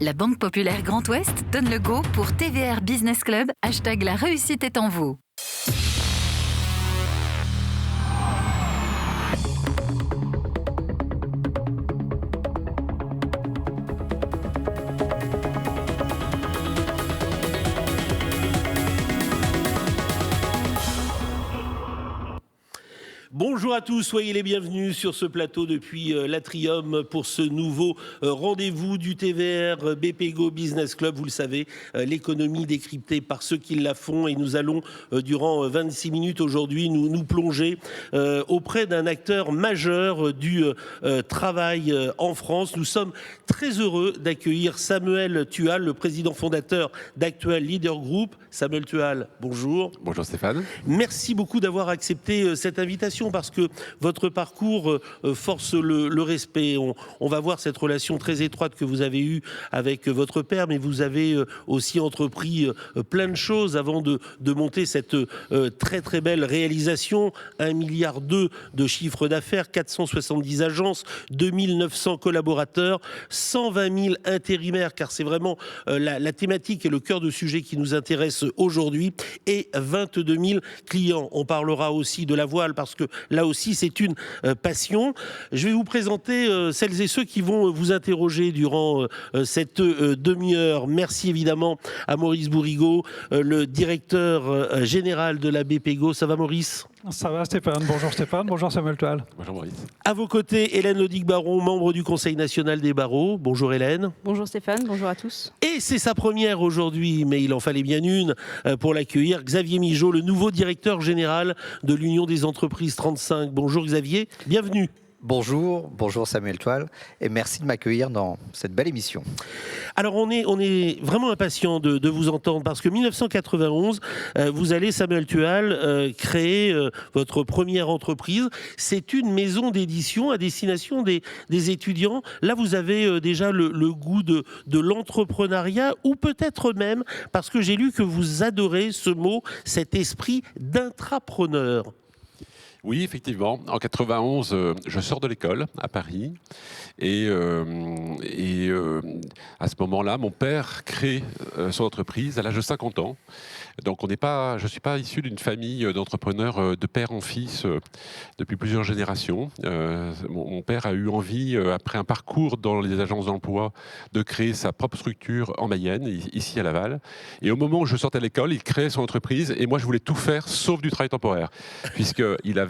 La Banque Populaire Grand Ouest donne le go pour TVR Business Club, hashtag la réussite est en vous. Bonjour à tous, soyez les bienvenus sur ce plateau depuis l'Atrium pour ce nouveau rendez-vous du TVR BPGO Business Club. Vous le savez, l'économie décryptée par ceux qui la font, et nous allons durant 26 minutes aujourd'hui nous plonger auprès d'un acteur majeur du travail en France. Nous sommes très heureux d'accueillir Samuel Tual, le président fondateur d'Actuel Leader Group. Samuel Tual, bonjour. Bonjour Stéphane. Merci beaucoup d'avoir accepté cette invitation, parce que votre parcours force le respect. On va voir cette relation très étroite que vous avez eue avec votre père, mais vous avez aussi entrepris plein de choses avant de monter cette très très belle réalisation. 1,2 milliard de chiffre d'affaires, 470 agences, 2900 collaborateurs, 120 000 intérimaires, car c'est vraiment la thématique et le cœur de sujet qui nous intéresse aujourd'hui, et 22 000 clients. On parlera aussi de la voile, parce que là aussi c'est une passion. Je vais vous présenter celles et ceux qui vont vous interroger durant cette demi-heure. Merci évidemment à Maurice Bourrigaud, le directeur général de la BPGO. Ça va Maurice ? Ça va Stéphane, bonjour Stéphane, bonjour Samuel Tual. Bonjour Maurice. À vos côtés, Hélène Lodic-Baron, membre du Conseil national des barreaux. Bonjour Hélène. Bonjour Stéphane, bonjour à tous. Et c'est sa première aujourd'hui, mais il en fallait bien une pour l'accueillir. Xavier Migeot, le nouveau directeur général de l'Union des entreprises 35. Bonjour Xavier, bienvenue. Bonjour Samuel Tual, et merci de m'accueillir dans cette belle émission. Alors on est vraiment impatient de vous entendre, parce que 1991, vous allez, Samuel Tual, créer votre première entreprise. C'est une maison d'édition à destination des étudiants. Là, vous avez déjà le goût de l'entrepreneuriat, ou peut-être même, parce que j'ai lu que vous adorez ce mot, cet esprit d'intrapreneur. Oui, effectivement. En 91, je sors de l'école à Paris et à ce moment-là, mon père crée son entreprise à l'âge de 50 ans. Donc je ne suis pas issu d'une famille d'entrepreneurs de père en fils depuis plusieurs générations. Mon père a eu envie, après un parcours dans les agences d'emploi, de créer sa propre structure en Mayenne, ici à Laval. Et au moment où je sortais de l'école, il créait son entreprise, et moi je voulais tout faire sauf du travail temporaire, puisqu'il avait,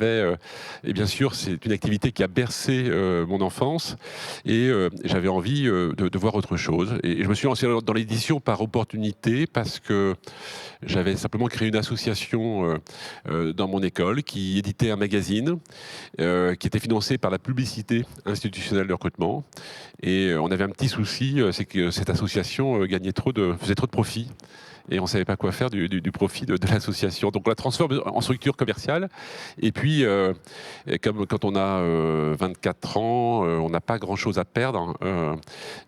et bien sûr c'est une activité qui a bercé mon enfance, et j'avais envie de voir autre chose. Et je me suis lancé dans l'édition par opportunité, parce que j'avais simplement créé une association dans mon école qui éditait un magazine qui était financé par la publicité institutionnelle de recrutement. Et on avait un petit souci, c'est que cette association faisait trop de profit. Et on ne savait pas quoi faire du profit de l'association. Donc on la transforme en structure commerciale. Et puis, comme quand on a 24 ans, on n'a pas grand-chose à perdre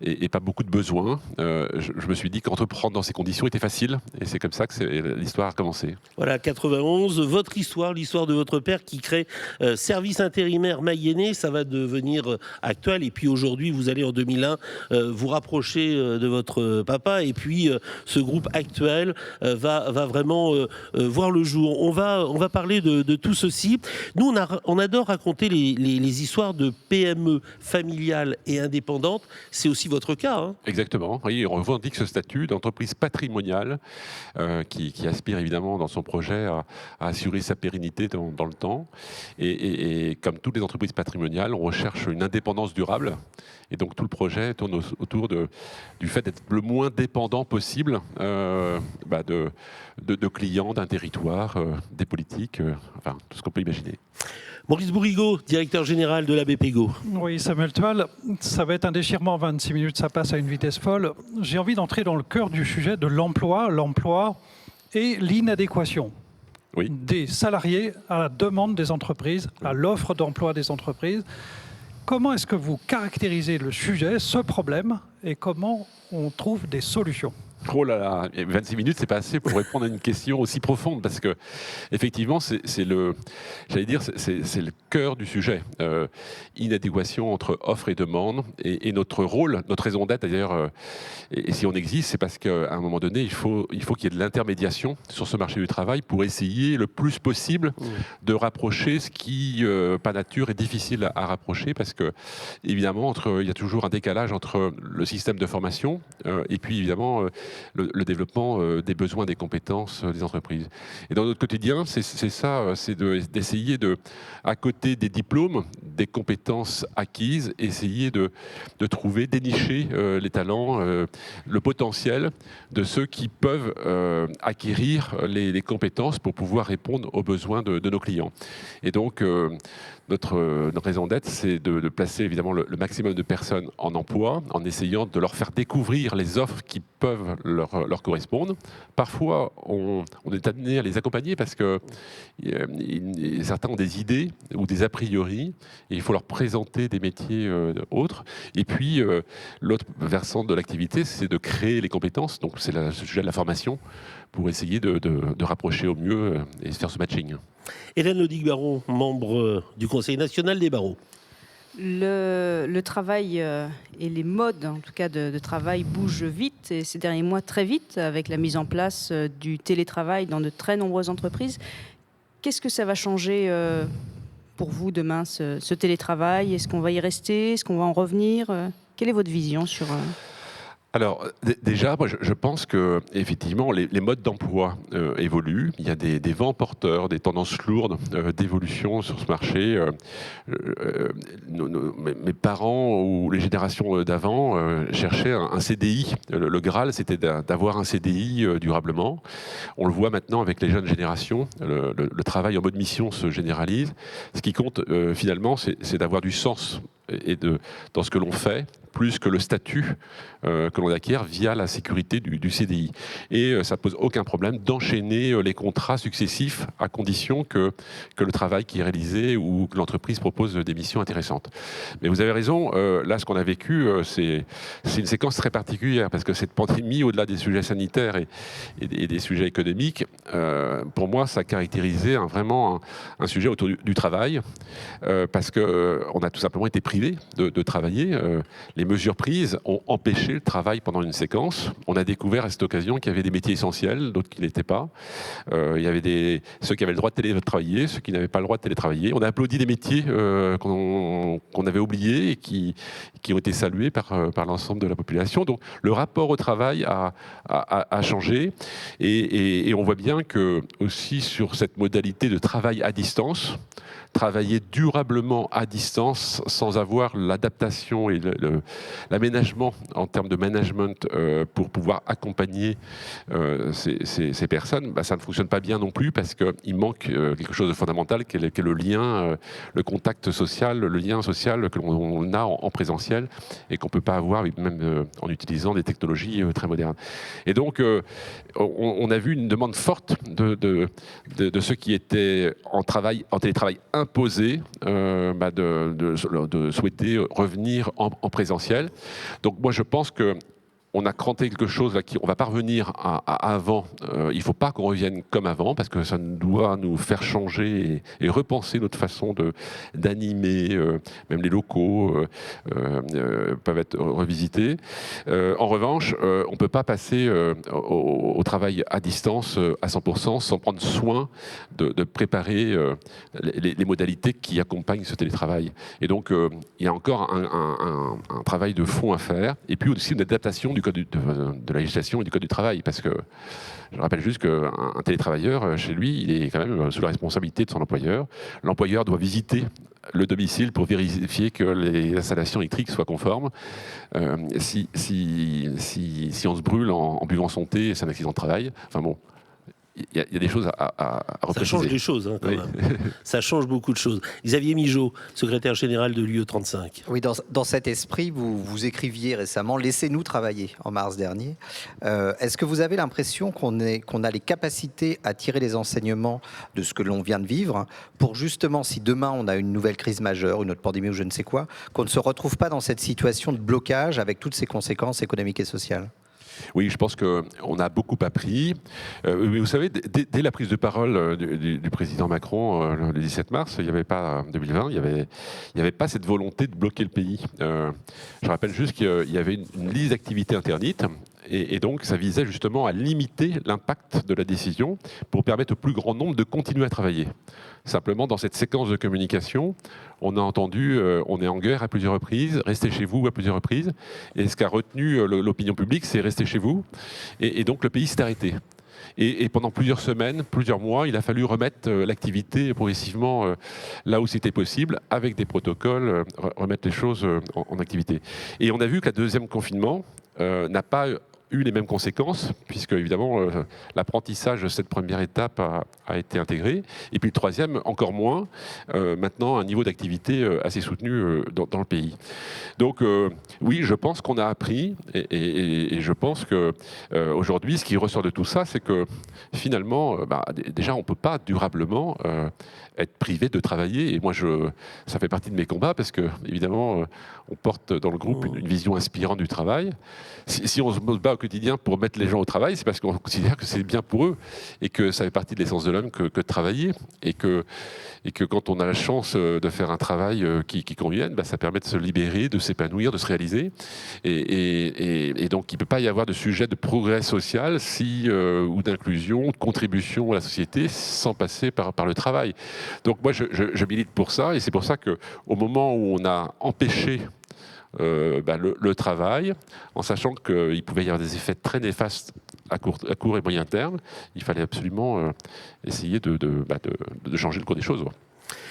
et pas beaucoup de besoins, je me suis dit qu'entreprendre dans ces conditions était facile. Et c'est comme ça que l'histoire a commencé. Voilà, 91, votre histoire, l'histoire de votre père qui crée Service Intérimaire Mayennais. Ça va devenir Actuel. Et puis aujourd'hui, vous allez en 2001 vous rapprocher de votre papa. Et puis ce groupe Actuel va vraiment voir le jour. On va parler de tout ceci. Nous, on adore raconter les histoires de PME familiales et indépendantes. C'est aussi votre cas. Hein. Exactement. Oui, on revendique ce statut d'entreprise patrimoniale qui aspire évidemment dans son projet à assurer sa pérennité dans le temps. Et comme toutes les entreprises patrimoniales, on recherche une indépendance durable. Et donc tout le projet tourne autour du fait d'être le moins dépendant possible de clients, d'un territoire, des politiques, enfin tout ce qu'on peut imaginer. Maurice Bourrigaud, directeur général de la BPGO. Oui, Samuel Tual, ça va être un déchirement, 26 minutes, ça passe à une vitesse folle. J'ai envie d'entrer dans le cœur du sujet de l'emploi et l'inadéquation. Oui. Des salariés à la demande des entreprises, à l'offre d'emploi des entreprises. Comment est-ce que vous caractérisez le sujet, ce problème, et comment on trouve des solutions ? Oh là là, 26 minutes, c'est pas assez pour répondre à une question aussi profonde, parce que effectivement, c'est le cœur du sujet. Inadéquation entre offre et demande, et notre rôle, notre raison d'être d'ailleurs, et si on existe, c'est parce qu'à un moment donné, il faut qu'il y ait de l'intermédiation sur ce marché du travail pour essayer le plus possible de rapprocher ce qui, par nature, est difficile à rapprocher, parce que évidemment, il y a toujours un décalage entre le système de formation et puis évidemment le développement des besoins, des compétences des entreprises. Et dans notre quotidien, c'est ça, c'est d'essayer à côté des diplômes, des compétences acquises, essayer de trouver, dénicher les talents, le potentiel de ceux qui peuvent acquérir les compétences pour pouvoir répondre aux besoins de nos clients. Et donc, notre raison d'être, c'est de placer évidemment le maximum de personnes en emploi, en essayant de leur faire découvrir les offres qui peuvent leur correspondre. Parfois, on est amené à les accompagner parce que certains ont des idées ou des a priori, et il faut leur présenter des métiers autres. Et puis, l'autre versant de l'activité, c'est de créer les compétences. Donc, c'est le sujet de la formation pour essayer de rapprocher au mieux et faire ce matching. Hélène Lodic-Baron, membre du Conseil national des barreaux. Le travail et les modes, en tout cas, de travail bougent vite, et ces derniers mois très vite, avec la mise en place du télétravail dans de très nombreuses entreprises. Qu'est-ce que ça va changer pour vous demain, ce télétravail? Est-ce qu'on va y rester? Est-ce qu'on va en revenir? Quelle est votre vision sur... Alors, déjà, moi, je pense que effectivement, les modes d'emploi évoluent. Il y a des vents porteurs, des tendances lourdes d'évolution sur ce marché. Mes parents ou les générations d'avant cherchaient un CDI. Le Graal, c'était d'avoir un CDI durablement. On le voit maintenant avec les jeunes générations. Le travail en mode mission se généralise. Ce qui compte, finalement, c'est d'avoir du sens dans ce que l'on fait, plus que le statut que l'on acquiert via la sécurité du CDI. Et ça ne pose aucun problème d'enchaîner les contrats successifs à condition que le travail qui est réalisé ou que l'entreprise propose des missions intéressantes. Mais vous avez raison, là ce qu'on a vécu, c'est une séquence très particulière, parce que cette pandémie, au-delà des sujets sanitaires et des sujets économiques, pour moi ça caractérisait vraiment un sujet autour du travail, parce qu'on a tout simplement été privés de travailler. Les mesures prises ont empêché le travail pendant une séquence. On a découvert à cette occasion qu'il y avait des métiers essentiels, d'autres qui ne l'étaient pas. Il y avait ceux qui avaient le droit de télétravailler, ceux qui n'avaient pas le droit de télétravailler. On a applaudi des métiers qu'on avait oubliés et qui ont été salués par l'ensemble de la population. Donc le rapport au travail a changé, et on voit bien que aussi sur cette modalité de travail à distance, travailler durablement à distance sans avoir l'adaptation et l'aménagement en termes de management pour pouvoir accompagner ces personnes, ça ne fonctionne pas bien non plus, parce qu'il manque quelque chose de fondamental qui est le lien, le contact social, le lien social que l'on a en présentiel et qu'on ne peut pas avoir même en utilisant des technologies très modernes. Et donc on a vu une demande forte de ceux qui étaient en télétravail imposé, de souhaiter revenir en présentiel. Donc moi je pense que on a cranté quelque chose là, on va pas revenir à avant. Il ne faut pas qu'on revienne comme avant, parce que ça doit nous faire changer et repenser notre façon d'animer. Même les locaux peuvent être revisités. En revanche, on ne peut pas passer au travail à distance à 100% sans prendre soin de préparer les modalités qui accompagnent ce télétravail. Et donc, il y a encore un travail de fond à faire, et puis aussi une adaptation du code de la législation et du code du travail, parce que je rappelle juste qu'un télétravailleur, chez lui, il est quand même sous la responsabilité de son employeur. L'employeur doit visiter le domicile pour vérifier que les installations électriques soient conformes. Si on se brûle en buvant son thé, c'est un accident de travail. Enfin bon, il y a des choses à repréciser. Ça change des choses, quand même. Ça change beaucoup de choses. Xavier Migeot, secrétaire général de l'UE35. Oui, dans cet esprit, vous écriviez récemment « Laissez-nous travailler » en mars dernier. Est-ce que vous avez l'impression qu'on a les capacités à tirer les enseignements de ce que l'on vient de vivre pour justement, si demain on a une nouvelle crise majeure, une autre pandémie ou je ne sais quoi, qu'on ne se retrouve pas dans cette situation de blocage avec toutes ses conséquences économiques et sociales ? Oui, je pense qu'on a beaucoup appris. Mais vous savez, dès la prise de parole du président Macron le 17 mars, il n'y avait pas 2020, il n'y avait pas cette volonté de bloquer le pays. Je rappelle juste qu'il y avait une liste d'activités interdites. Et donc, ça visait justement à limiter l'impact de la décision pour permettre au plus grand nombre de continuer à travailler. Simplement, dans cette séquence de communication, on a entendu on est en guerre à plusieurs reprises, restez chez vous à plusieurs reprises. Et ce qu'a retenu l'opinion publique, c'est restez chez vous. Et donc, le pays s'est arrêté. Et pendant plusieurs semaines, plusieurs mois, il a fallu remettre l'activité progressivement là où c'était possible, avec des protocoles, remettre les choses en activité. Et on a vu que le deuxième confinement n'a pas eu les mêmes conséquences, puisque évidemment l'apprentissage de cette première étape a été intégré, et puis le troisième encore moins, maintenant un niveau d'activité assez soutenu dans le pays. Donc oui, je pense qu'on a appris, et je pense que aujourd'hui ce qui ressort de tout ça, c'est que finalement, déjà on ne peut pas durablement être privé de travailler, et moi ça fait partie de mes combats, parce que évidemment on porte dans le groupe une vision inspirante du travail. Si on se bat au quotidien pour mettre les gens au travail, c'est parce qu'on considère que c'est bien pour eux et que ça fait partie de l'essence de l'homme que de travailler, et que quand on a la chance de faire un travail qui convienne, ça permet de se libérer, de s'épanouir, de se réaliser. Et donc il ne peut pas y avoir de sujet de progrès social ou d'inclusion, de contribution à la société sans passer par le travail. Donc moi je milite pour ça, et c'est pour ça qu'au moment où on a empêché le travail, en sachant qu'il pouvait y avoir des effets très néfastes à court et moyen terme, il fallait absolument essayer de changer le cours des choses.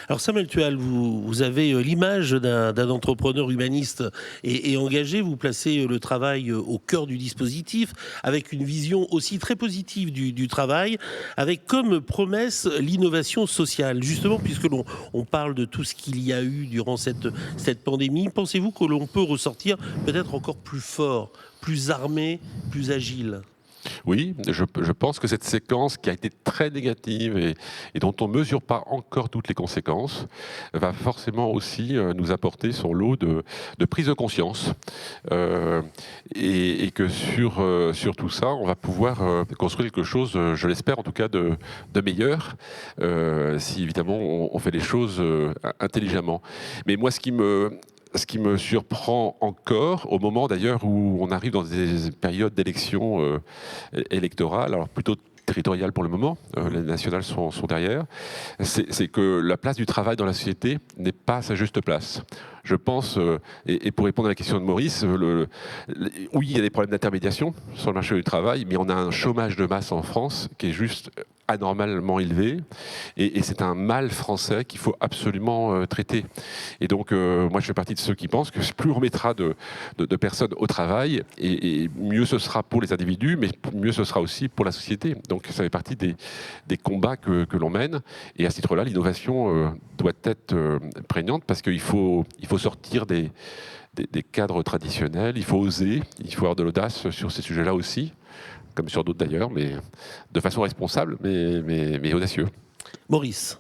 Alors Samuel Tual, vous avez l'image d'un entrepreneur humaniste et engagé. Vous placez le travail au cœur du dispositif, avec une vision aussi très positive du travail, avec comme promesse l'innovation sociale. Justement, puisque on parle de tout ce qu'il y a eu durant cette pandémie, pensez-vous que l'on peut ressortir peut-être encore plus fort, plus armé, plus agile ? Oui, je pense que cette séquence qui a été très négative et dont on ne mesure pas encore toutes les conséquences va forcément aussi nous apporter son lot de prise de conscience et que sur tout ça, on va pouvoir construire quelque chose, je l'espère en tout cas, de meilleur si évidemment on fait les choses intelligemment. Mais moi, ce qui me surprend encore, au moment d'ailleurs où on arrive dans des périodes d'élections électorales, alors plutôt territoriales pour le moment, les nationales sont derrière, c'est que la place du travail dans la société n'est pas à sa juste place. Je pense, et pour répondre à la question de Maurice, oui, il y a des problèmes d'intermédiation sur le marché du travail, mais on a un chômage de masse en France qui est juste anormalement élevé, et c'est un mal français qu'il faut absolument traiter. Et donc, moi, je fais partie de ceux qui pensent que plus on mettra de personnes au travail, et mieux ce sera pour les individus, mais mieux ce sera aussi pour la société. Donc, ça fait partie des combats que l'on mène, et à ce titre-là, l'innovation doit être prégnante, parce qu'il faut sortir des cadres traditionnels, il faut oser, il faut avoir de l'audace sur ces sujets-là aussi, comme sur d'autres d'ailleurs, mais de façon responsable, mais audacieux. Maurice.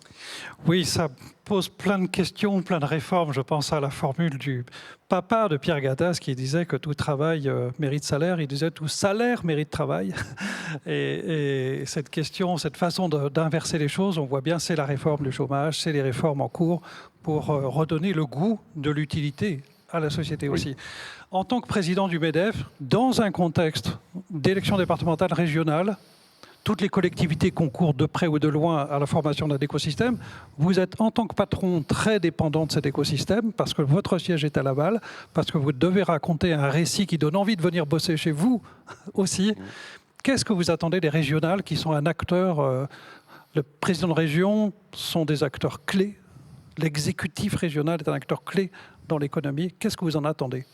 Oui, ça pose plein de questions, plein de réformes. Je pense à la formule du papa de Pierre Gattaz qui disait que tout travail mérite salaire. Il disait tout salaire mérite travail. Et cette question, cette façon d'inverser les choses, on voit bien, c'est la réforme du chômage, c'est les réformes en cours pour redonner le goût de l'utilité à la société aussi. En tant que président du MEDEF, dans un contexte d'élections départementales régionales, toutes les collectivités concourent de près ou de loin à la formation d'un écosystème. Vous êtes, en tant que patron, très dépendant de cet écosystème parce que votre siège est à Laval, parce que vous devez raconter un récit qui donne envie de venir bosser chez vous aussi. Qu'est-ce que vous attendez des régionales qui sont un acteur le président de région sont des acteurs clés. L'exécutif régional est un acteur clé dans l'économie. Qu'est-ce que vous en attendez ?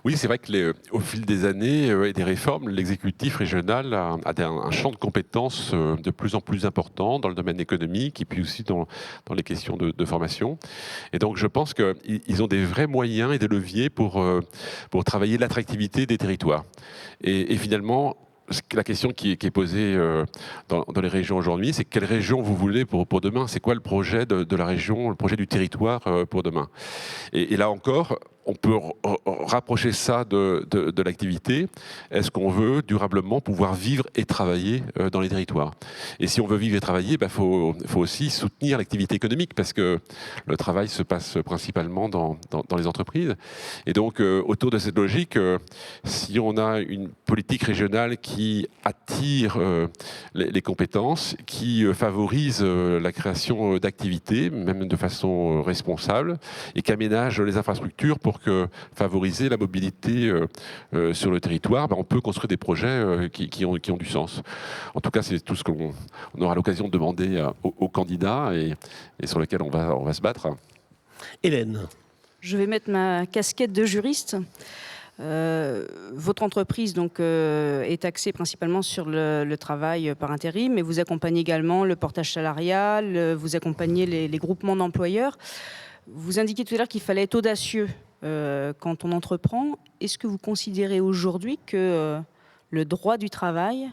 Oui, c'est vrai qu'au fil des années et des réformes, l'exécutif régional a un champ de compétences de plus en plus important dans le domaine économique et puis aussi dans les questions de formation. Et donc je pense qu'ils ont des vrais moyens et des leviers pour travailler l'attractivité des territoires. Et finalement, la question qui est posée dans les régions aujourd'hui, c'est quelle région vous voulez pour demain ? C'est quoi le projet de la région, le projet du territoire pour demain ? Et là encore, on peut rapprocher ça de l'activité. Est-ce qu'on veut durablement pouvoir vivre et travailler dans les territoires? Et si on veut vivre et travailler, faut aussi soutenir l'activité économique, parce que le travail se passe principalement dans les entreprises. Et donc, autour de cette logique, si on a une politique régionale qui attire les compétences, qui favorise la création d'activités, même de façon responsable, et qui aménage les infrastructures pour favoriser la mobilité sur le territoire, on peut construire des projets qui ont du sens. En tout cas, c'est tout ce qu'on aura l'occasion de demander aux candidats et sur lesquels on va se battre. Hélène. Je vais mettre ma casquette de juriste. Votre entreprise donc, est axée principalement sur le travail par intérim, mais vous accompagnez également le portage salarial, vous accompagnez les groupements d'employeurs. Vous indiquiez tout à l'heure qu'il fallait être audacieux quand on entreprend. Est-ce que vous considérez aujourd'hui que le droit du travail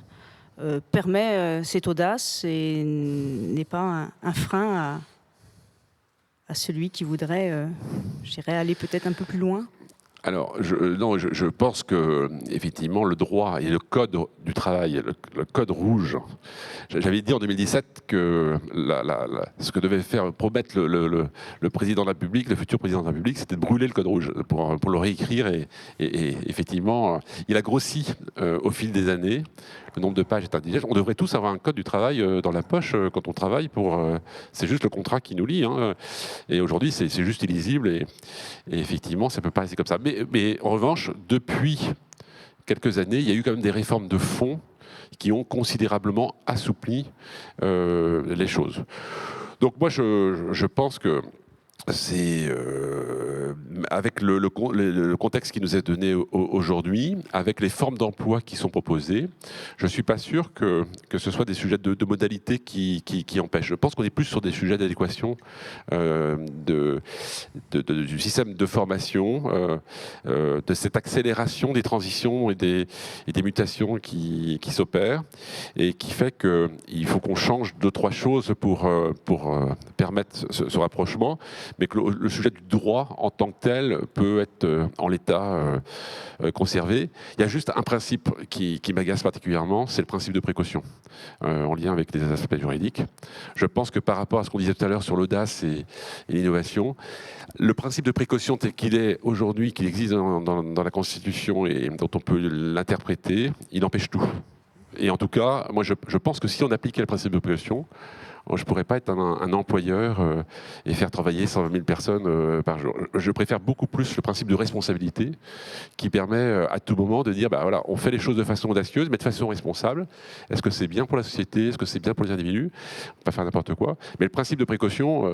permet cette audace et n'est pas un frein à celui qui voudrait aller peut-être un peu plus loin? Alors, je pense que effectivement le droit et le code du travail, le code rouge. J'avais dit en 2017 que ce que devait promettre le président de la République, le futur président de la République, c'était de brûler le code rouge pour le réécrire. Et effectivement, il a grossi au fil des années. Le nombre de pages est indigeste. On devrait tous avoir un code du travail dans la poche quand on travaille. C'est juste le contrat qui nous lie. Et aujourd'hui, c'est juste illisible. Et effectivement, ça peut pas rester comme ça. Mais en revanche, depuis quelques années, il y a eu quand même des réformes de fond qui ont considérablement assoupli les choses. Donc moi, je pense que c'est avec le contexte qui nous est donné aujourd'hui, avec les formes d'emploi qui sont proposées, je ne suis pas sûr que ce soit des sujets de modalité qui empêchent. Je pense qu'on est plus sur des sujets d'adéquation du système de formation, de cette accélération des transitions et des mutations qui s'opèrent, et qui fait qu'il faut qu'on change 2-3 choses pour permettre ce rapprochement, mais que le sujet du droit en tant que tel peut être en l'état conservé. Il y a juste un principe qui m'agace particulièrement, c'est le principe de précaution, en lien avec les aspects juridiques. Je pense que par rapport à ce qu'on disait tout à l'heure sur l'audace et l'innovation, le principe de précaution tel qu'il est aujourd'hui, qu'il existe dans la Constitution et dont on peut l'interpréter, il empêche tout. Et en tout cas, moi je pense que si on appliquait le principe de précaution, je ne pourrais pas être un employeur et faire travailler 120 000 personnes par jour. Je préfère beaucoup plus le principe de responsabilité qui permet à tout moment de dire voilà, on fait les choses de façon audacieuse, mais de façon responsable. Est-ce que c'est bien pour la société? Est-ce que c'est bien pour les individus? On ne peut pas faire n'importe quoi. Mais le principe de précaution,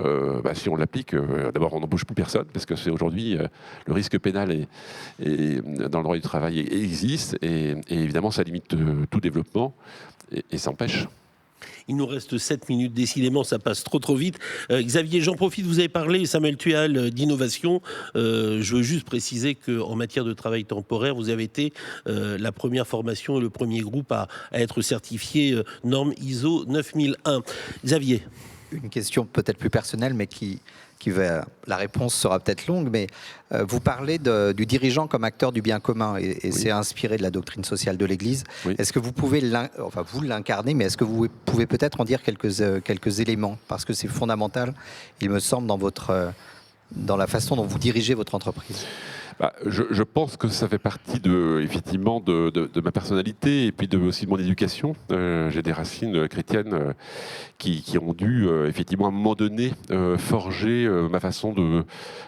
si on l'applique, d'abord on n'embauche plus personne, parce que c'est aujourd'hui le risque pénal et dans le droit du travail existe, et évidemment ça limite tout développement et ça empêche. Il nous reste 7 minutes, décidément, ça passe trop vite. Xavier, j'en profite, vous avez parlé, Samuel Tual, d'innovation. Je veux juste préciser qu'en matière de travail temporaire, vous avez été la première formation et le premier groupe à être certifié norme ISO 9001. Xavier. Une question peut-être plus personnelle, mais la réponse sera peut-être longue, mais vous parlez du dirigeant comme acteur du bien commun, et oui, c'est inspiré de la doctrine sociale de l'Église. Oui. Est-ce que vous pouvez, vous l'incarnez, mais est-ce que vous pouvez peut-être en dire quelques éléments, parce que c'est fondamental, il me semble, dans la façon dont vous dirigez votre entreprise? Je pense que ça fait partie effectivement de ma personnalité et puis aussi de mon éducation. J'ai des racines chrétiennes qui ont dû effectivement à un moment donné forger ma façon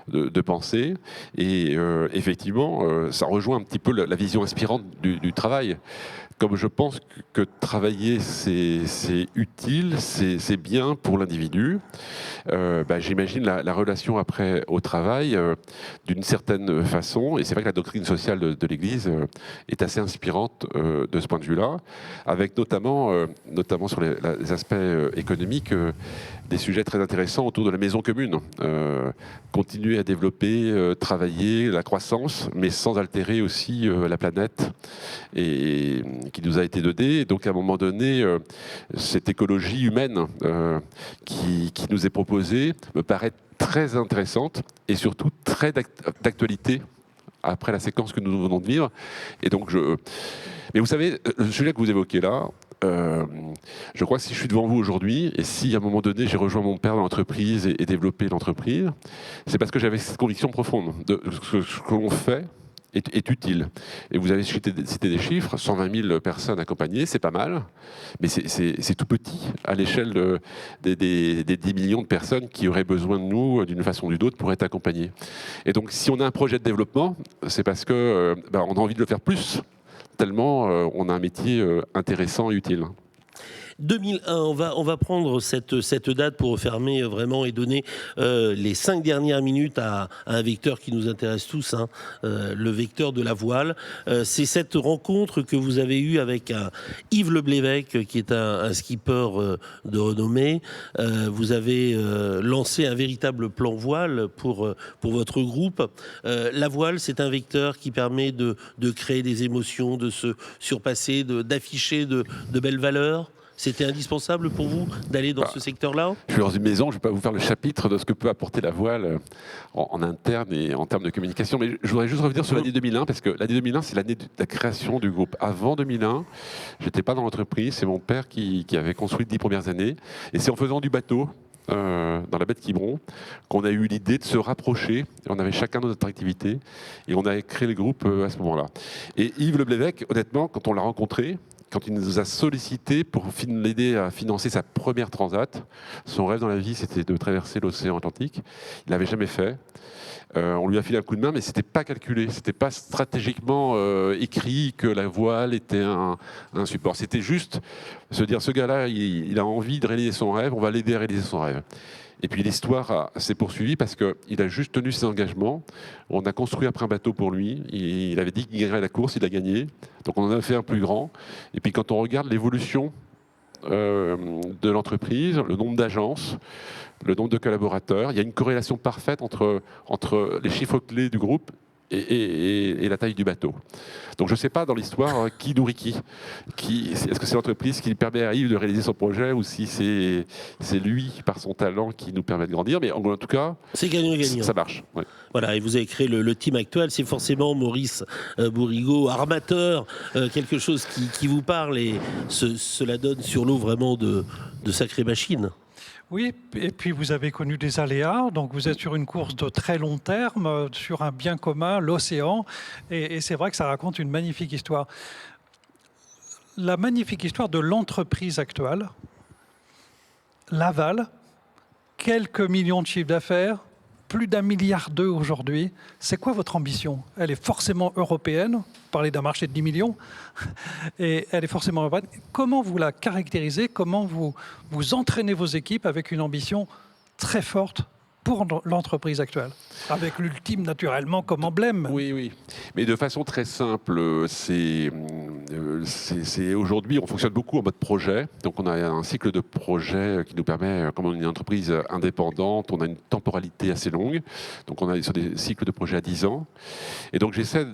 de penser. Et effectivement, ça rejoint un petit peu la vision inspirante du travail. Comme je pense que travailler, c'est utile, c'est bien pour l'individu, j'imagine la relation après au travail d'une certaine façon. Et c'est vrai que la doctrine sociale de l'Église est assez inspirante de ce point de vue-là, avec notamment sur les aspects économiques, des sujets très intéressants autour de la maison commune. Continuer à développer, travailler la croissance, mais sans altérer aussi la planète et qui nous a été donnée. Et donc à un moment donné, cette écologie humaine qui nous est proposée me paraît très intéressante et surtout très d'actualité après la séquence que nous venons de vivre. Et donc mais vous savez, le sujet que vous évoquez là, je crois que si je suis devant vous aujourd'hui, et si à un moment donné j'ai rejoint mon père dans l'entreprise et développé l'entreprise, c'est parce que j'avais cette conviction profonde de ce que l'on fait est utile. Et vous avez cité des chiffres, 120 000 personnes accompagnées, c'est pas mal, mais c'est tout petit à l'échelle des 10 millions de personnes qui auraient besoin de nous d'une façon ou d'une autre pour être accompagnées. Et donc si on a un projet de développement, c'est parce que on a envie de le faire plus, tellement on a un métier intéressant et utile. 2001, on va prendre cette date pour refermer vraiment et donner les 5 dernières minutes à un vecteur qui nous intéresse tous, hein, le vecteur de la voile. C'est cette rencontre que vous avez eue avec Yves Le Blévec, qui est un skipper de renommée. Vous avez lancé un véritable plan voile pour votre groupe. La voile, c'est un vecteur qui permet de créer des émotions, de se surpasser, d'afficher de belles valeurs. C'était indispensable pour vous d'aller dans ce secteur-là ? Je suis dans une maison, je ne vais pas vous faire le chapitre de ce que peut apporter la voile en interne et en termes de communication, mais je voudrais juste revenir sur l'année 2001, parce que l'année 2001, c'est l'année de la création du groupe. Avant 2001, je n'étais pas dans l'entreprise, c'est mon père qui avait construit les 10 premières années, et c'est en faisant du bateau, dans la baie de Quiberon, qu'on a eu l'idée de se rapprocher. On avait chacun notre activité, et on a créé le groupe à ce moment-là. Et Yves Le Blévec, honnêtement, quand on l'a rencontré, quand il nous a sollicité pour l'aider à financer sa première transat, son rêve dans la vie, c'était de traverser l'océan Atlantique. Il l'avait jamais fait. On lui a filé un coup de main, mais c'était pas calculé, c'était pas stratégiquement écrit que la voile était un support. C'était juste se dire, ce gars-là, il a envie de réaliser son rêve, on va l'aider à réaliser son rêve. Et puis l'histoire s'est poursuivie parce qu'il a juste tenu ses engagements. On a construit après un bateau pour lui. Il avait dit qu'il gagnerait la course, il a gagné. Donc on en a fait un plus grand. Et puis quand on regarde l'évolution de l'entreprise, le nombre d'agences, le nombre de collaborateurs, il y a une corrélation parfaite entre les chiffres clés du groupe et la taille du bateau. Donc je ne sais pas dans l'histoire qui nourrit qui. Est-ce que c'est l'entreprise qui permet à Yves de réaliser son projet ou si c'est lui, par son talent, qui nous permet de grandir. Mais en tout cas, c'est gagnant-gagnant. Ça marche. Ouais. Voilà, et vous avez créé le team actuel. C'est forcément Maurice Bourrigaud, armateur, quelque chose qui vous parle et cela donne sur l'eau vraiment de sacrées machines. Oui, et puis vous avez connu des aléas, donc vous êtes sur une course de très long terme, sur un bien commun, l'océan, et c'est vrai que ça raconte une magnifique histoire. La magnifique histoire de l'entreprise actuelle, Laval, quelques millions de chiffres d'affaires, plus d'1,2 milliard aujourd'hui. C'est quoi votre ambition ? Elle est forcément européenne, vous parlez d'un marché de 10 millions, et elle est forcément européenne. Comment vous la caractérisez ? Comment vous entraînez vos équipes avec une ambition très forte pour l'entreprise actuelle, avec l'ultime naturellement comme emblème. Oui, mais de façon très simple, c'est aujourd'hui on fonctionne beaucoup en mode projet, donc on a un cycle de projet qui nous permet, comme on est une entreprise indépendante, on a une temporalité assez longue, donc on est sur des cycles de projet à 10 ans, et donc j'essaie,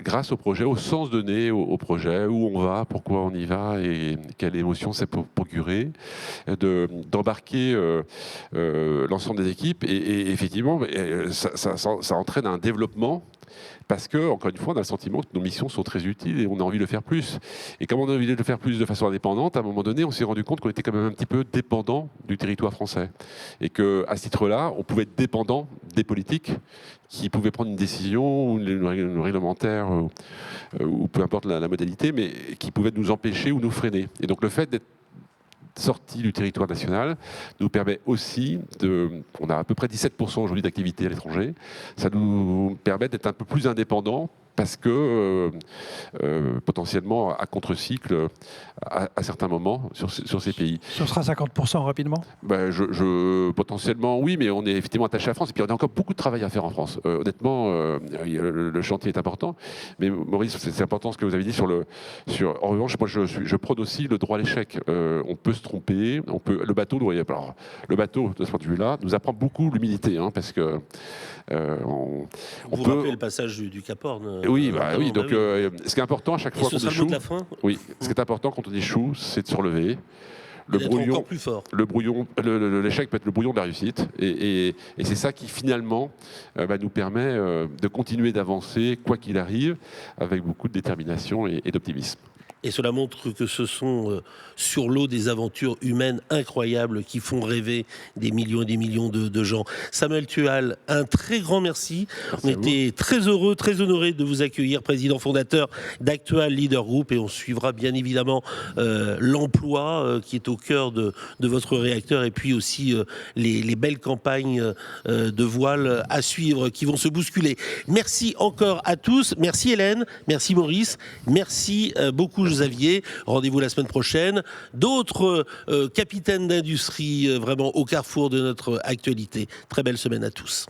grâce au projet, au sens donné au projet, où on va, pourquoi on y va et quelle émotion c'est pour procurer, d'embarquer l'ensemble des équipes. Et effectivement, ça entraîne un développement parce que, encore une fois, on a le sentiment que nos missions sont très utiles et on a envie de le faire plus. Et comme on a envie de le faire plus de façon indépendante, à un moment donné, on s'est rendu compte qu'on était quand même un petit peu dépendant du territoire français. Et qu'à ce titre-là, on pouvait être dépendant des politiques qui pouvaient prendre une décision, ou une réglementaire, ou peu importe la modalité, mais qui pouvaient nous empêcher ou nous freiner. Et donc le fait d'être sortie du territoire national nous permet aussi on a à peu près 17% aujourd'hui d'activité à l'étranger, ça nous permet d'être un peu plus indépendants parce que potentiellement à contre-cycle à certains moments sur ces pays. Ce sera 50% rapidement potentiellement oui, mais on est effectivement attaché à la France et puis on a encore beaucoup de travail à faire en France. Honnêtement, le chantier est important, mais Maurice, c'est important ce que vous avez dit en revanche, moi je prône aussi le droit à l'échec. On peut se tromper, le bateau, de ce point de vue-là, nous apprend beaucoup l'humilité, parce que vous rappelez le passage du Cap Horn. Oui, donc ce qui est important à chaque fois qu'on échoue, ce qui est important quand on échoue, c'est de se relever. Encore plus fort. L'échec peut être le brouillon de la réussite, et c'est ça qui finalement nous permet de continuer d'avancer quoi qu'il arrive, avec beaucoup de détermination et d'optimisme. Et cela montre que ce sont sur l'eau des aventures humaines incroyables qui font rêver des millions et des millions de gens. Samuel Tual, un très grand merci. On était très heureux, très honorés de vous accueillir, président fondateur d'Actual Leader Group, et on suivra bien évidemment l'emploi qui est au cœur de votre réacteur, et puis aussi les belles campagnes de voile à suivre qui vont se bousculer. Merci encore à tous. Merci Hélène, merci Maurice, merci beaucoup Xavier. Rendez-vous la semaine prochaine. D'autres capitaines d'industrie vraiment au carrefour de notre actualité. Très belle semaine à tous.